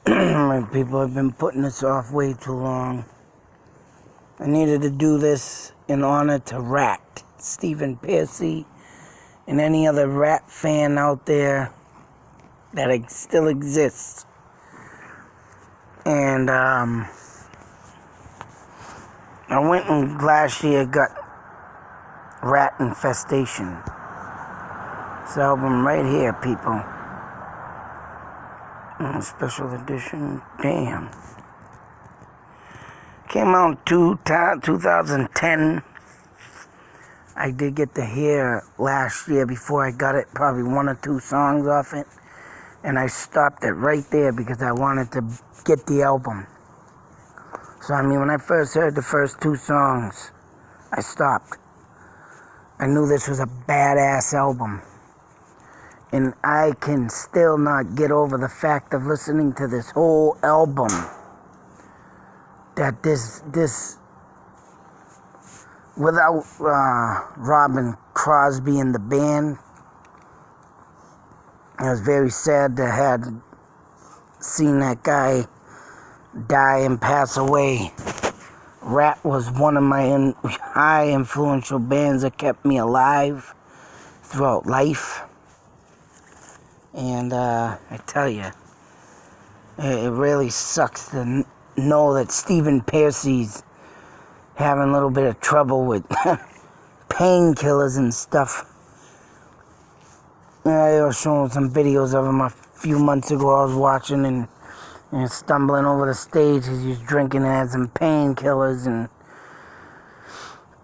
People have been putting this off way too long. I needed to do this in honor to Ratt, Stephen Pearcy, and any other Ratt fan out there that still exists. And I went and last year got Ratt Infestation. This album right here, people. Special edition. Damn. Came out in 2010. I did get to hear last year before I got it, probably one or two songs off it. And I stopped it right there because I wanted to get the album. So, I mean, when I first heard the first two songs, I stopped. I knew this was a badass album. And I can still not get over the fact of listening to this whole album. That this without Robin Crosby in the band, it was very sad to have seen that guy die and pass away. Ratt was one of my high influential bands that kept me alive throughout life. And I tell you, it really sucks to know that Stephen Pearcy's having a little bit of trouble with painkillers and stuff. I was showing some videos of him a few months ago. I was watching and stumbling over the stage as he was drinking and had some painkillers and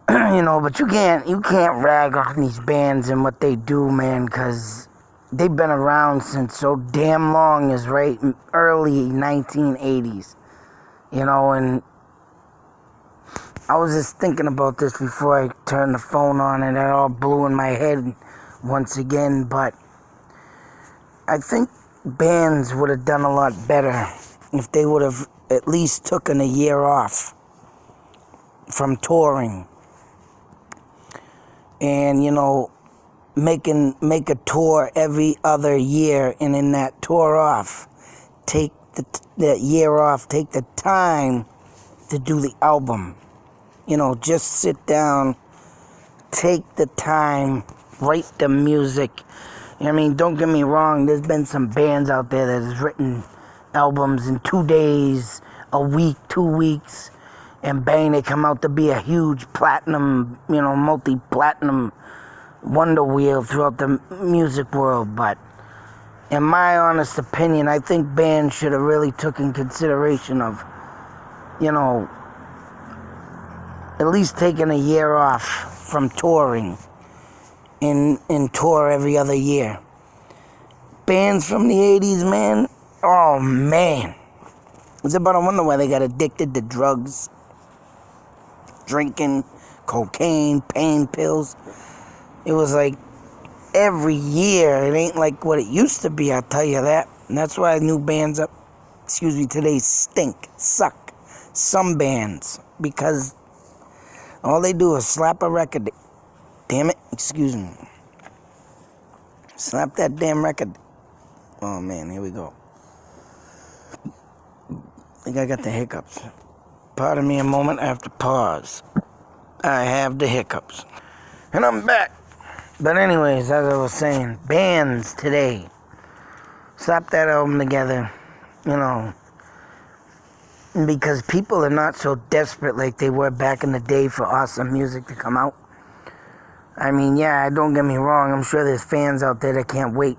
but you can't rag on these bands and what they do, man, because they've been around since so damn long, as right early 1980s, and I was just thinking about this before I turned the phone on, and it all blew in my head once again. But I think bands would have done a lot better if they would have at least taken a year off from touring and, make a tour every other year, and in that tour off, take that year off, take the time to do the album. Just sit down, take the time, write the music. I mean, don't get me wrong, there's been some bands out there that has written albums in 2 days, a week, 2 weeks, and bang, they come out to be a huge platinum, multi-platinum wonder wheel throughout the music world. But in my honest opinion, I think bands should have really took in consideration of, at least taking a year off from touring and tour every other year. Bands from the 80s, man, oh man. It's about, I wonder why they got addicted to drugs, drinking, cocaine, pain pills. It was like every year. It ain't like what it used to be, I'll tell you that. And that's why new bands today suck. Some bands, because all they do is slap a record. Damn it, excuse me. Slap that damn record. Oh man, here we go. I think I got the hiccups. Pardon me a moment, I have to pause. I have the hiccups. And I'm back. But anyways, as I was saying, bands today, slap that album together, because people are not so desperate like they were back in the day for awesome music to come out. I mean, yeah, don't get me wrong, I'm sure there's fans out there that can't wait.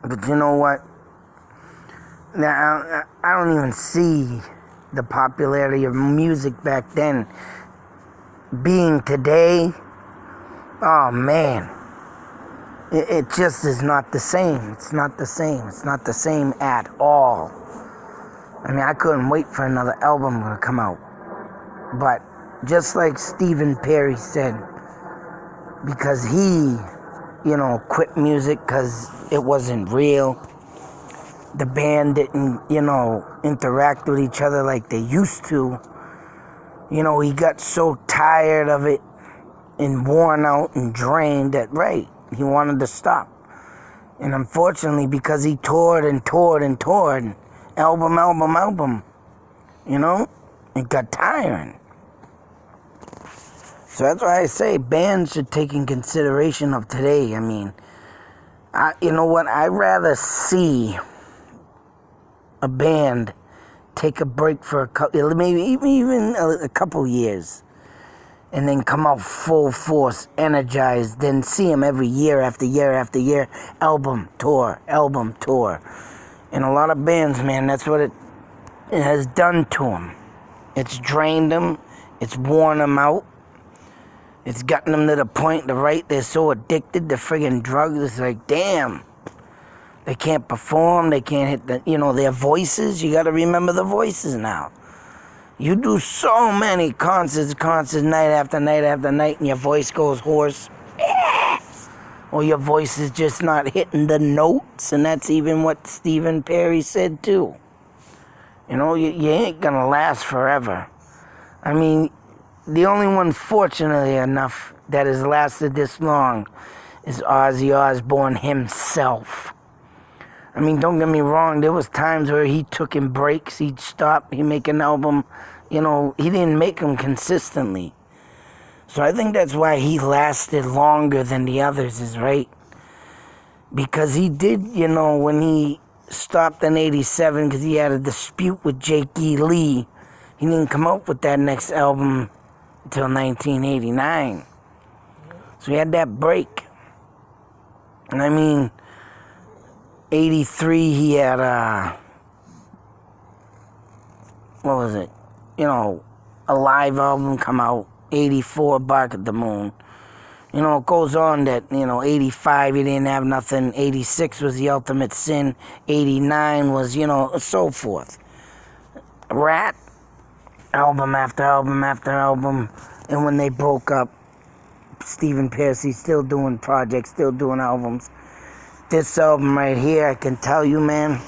But you know what? Now, I don't even see the popularity of music back then being today. Oh man, it just is not the same. It's not the same. It's not the same at all. I mean, I couldn't wait for another album to come out. But just like Stephen Perry said, because he, quit music because it wasn't real. The band didn't, interact with each other like they used to. He got so tired of it and worn out and drained that, he wanted to stop. And unfortunately, because he toured and toured and toured, album. You know? It got tiring. So that's why I say bands should take in consideration of today. I mean, you know what? I'd rather see a band take a break for a couple, maybe even a couple years, and then come out full force, energized, then see them every year after year after year, album tour. And a lot of bands, man, that's what it has done to them. It's drained them. It's worn them out. It's gotten them to the point to write. They're so addicted to friggin' drugs. It's like, damn. They can't perform. They can't hit their voices. You got to remember the voices now. You do so many concerts night after night after night, and your voice goes hoarse. Or your voice is just not hitting the notes. And that's even what Stephen Perry said too. You know, you ain't going to last forever. I mean, the only one, fortunately enough, that has lasted this long is Ozzy Osbourne himself. I mean, don't get me wrong, there was times where he took in breaks, he'd stop, he'd make an album, he didn't make them consistently. So I think that's why he lasted longer than the others, is right. Because he did, when he stopped in 87 because he had a dispute with Jake E. Lee, he didn't come up with that next album until 1989. So he had that break. And I mean, 83 he had what was it? A live album come out. 84, Bark at the Moon. It goes on that, 85 he didn't have nothing. 86 was The Ultimate Sin. 89 was, so forth. Ratt, album after album after album. And when they broke up, Stephen Percy still doing projects, still doing albums. This album right here, I can tell you, man,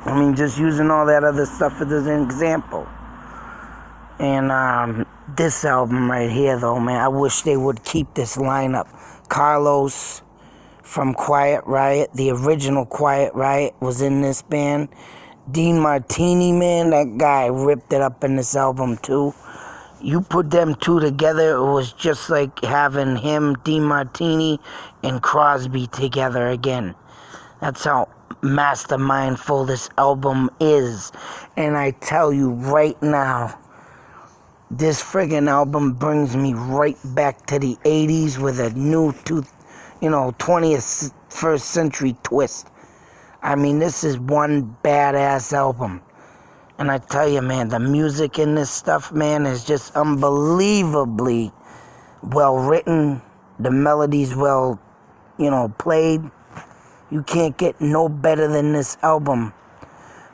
I mean, just using all that other stuff as an example. And this album right here, though, man, I wish they would keep this lineup. Carlos from Quiet Riot, the original Quiet Riot, was in this band. Dean Martini, man, that guy ripped it up in this album too. You put them two together, it was just like having him, Dean Martini, and Crosby together again. That's how mastermindful this album is. And I tell you right now, this friggin' album brings me right back to the 80s with a new 21st century twist. I mean, this is one badass album. And I tell you, man, the music in this stuff, man, is just unbelievably well written. The melodies well, played. You can't get no better than this album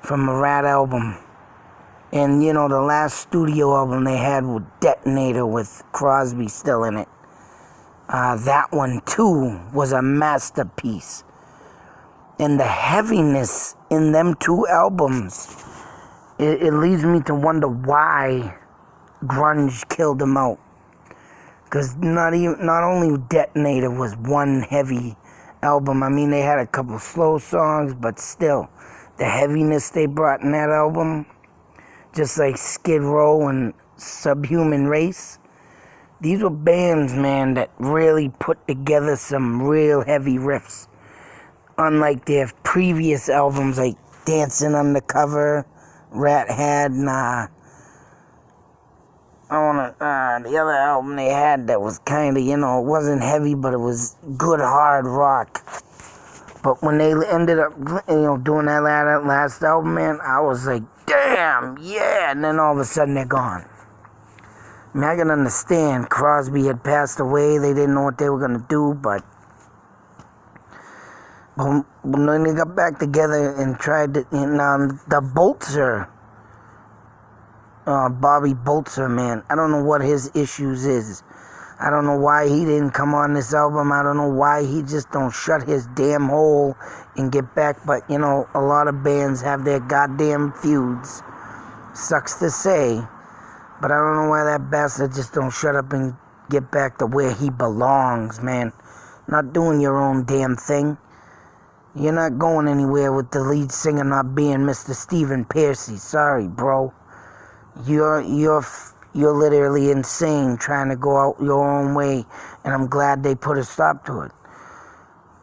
from a Ratt album. And, the last studio album they had with Detonator with Crosby still in it. That one, too, was a masterpiece. And the heaviness in them two albums, it leads me to wonder why grunge killed them out. Because not only Detonator was one heavy album. I mean, they had a couple slow songs, but still, the heaviness they brought in that album, just like Skid Row and Subhuman Race, these were bands, man, that really put together some real heavy riffs. Unlike their previous albums, like Dancing Undercover, Ratt had, and the other album they had that was kind of, it wasn't heavy, but it was good hard rock. But when they ended up, doing that last album, man, I was like, damn, yeah, and then all of a sudden they're gone. I mean, I can understand Crosby had passed away, they didn't know what they were going to do, but when they got back together and tried to, the Boltzer, Bobby Boltzer, man, I don't know what his issues is. I don't know why he didn't come on this album. I don't know why he just don't shut his damn hole and get back. But, a lot of bands have their goddamn feuds. Sucks to say. But I don't know why that bastard just don't shut up and get back to where he belongs, man. Not doing your own damn thing. You're not going anywhere with the lead singer not being Mr. Stephen Pearcy. Sorry, bro. You're literally insane trying to go out your own way, and I'm glad they put a stop to it.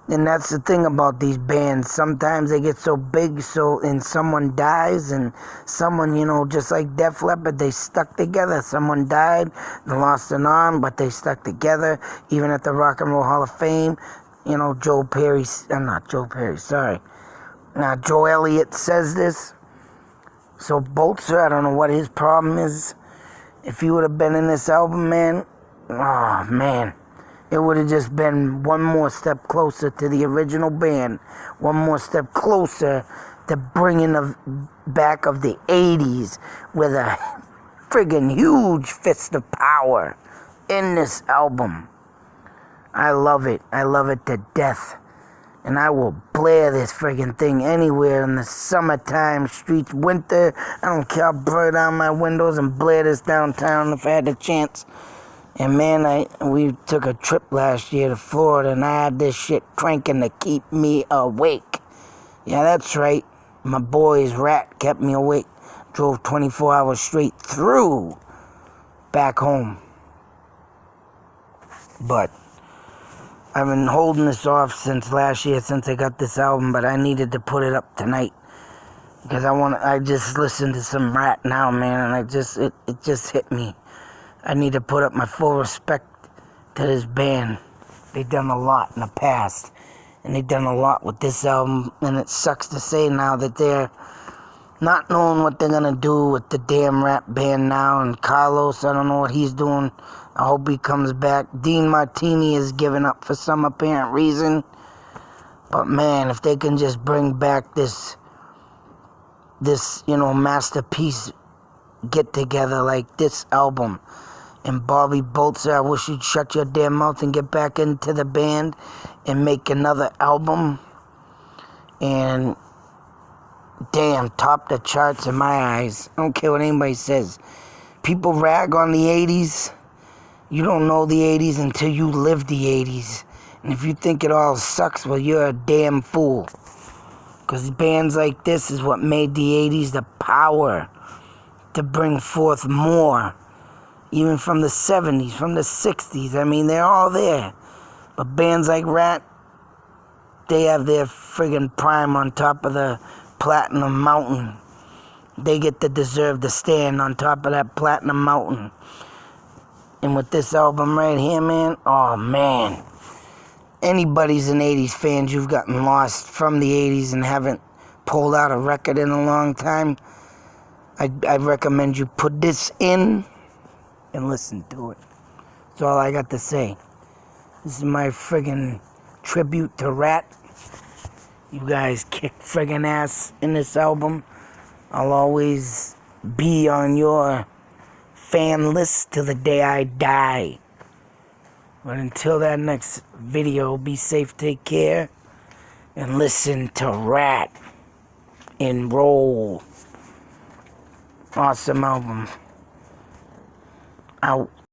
And that's the thing about these bands. Sometimes they get so big, and someone dies, and someone, just like Def Leppard, they stuck together. Someone died, they lost an arm, but they stuck together. Even at the Rock and Roll Hall of Fame, Joe Elliott says this. So Bolzer, I don't know what his problem is. If he would have been in this album, man, oh man, it would have just been one more step closer to the original band, one more step closer to bringing the back of the 80s with a friggin' huge fist of power in this album. I love it. I love it to death. And I will blare this friggin' thing anywhere in the summertime, streets, winter. I don't care. I'll blur down my windows and blare this downtown if I had the chance. And man, we took a trip last year to Florida, and I had this shit cranking to keep me awake. Yeah, that's right. My boys, Ratt, kept me awake. Drove 24 hours straight through back home. But I've been holding this off since last year, since I got this album, but I needed to put it up tonight. Because I just listened to some Ratt now, man, and it just hit me. I need to put up my full respect to this band. They've done a lot in the past, and they've done a lot with this album, and it sucks to say now that they're not knowing what they're going to do with the damn rap band now, and Carlos, I don't know what he's doing. I hope he comes back. Dean Martini is giving up for some apparent reason, but man, if they can just bring back this masterpiece get together like this album. And Bobby Bolzer, I wish you'd shut your damn mouth and get back into the band and make another album. And damn, top the charts in my eyes. I don't care what anybody says. People rag on the 80s. You don't know the 80s until you live the 80s. And if you think it all sucks, well, you're a damn fool. Because bands like this is what made the 80s the power to bring forth more. Even from the 70s, from the 60s. I mean, they're all there. But bands like Ratt, they have their friggin' prime on top of the Platinum Mountain. They get to deserve to stand on top of that Platinum Mountain. And with this album right here, man, oh man. Anybody's an 80s fan, you've gotten lost from the 80s and haven't pulled out a record in a long time, I recommend you put this in and listen to it. That's all I got to say. This is my friggin' tribute to Ratt. You guys kick friggin' ass in this album. I'll always be on your fan list till the day I die. But until that next video, be safe, take care, and listen to Ratt and roll. Awesome album. Out.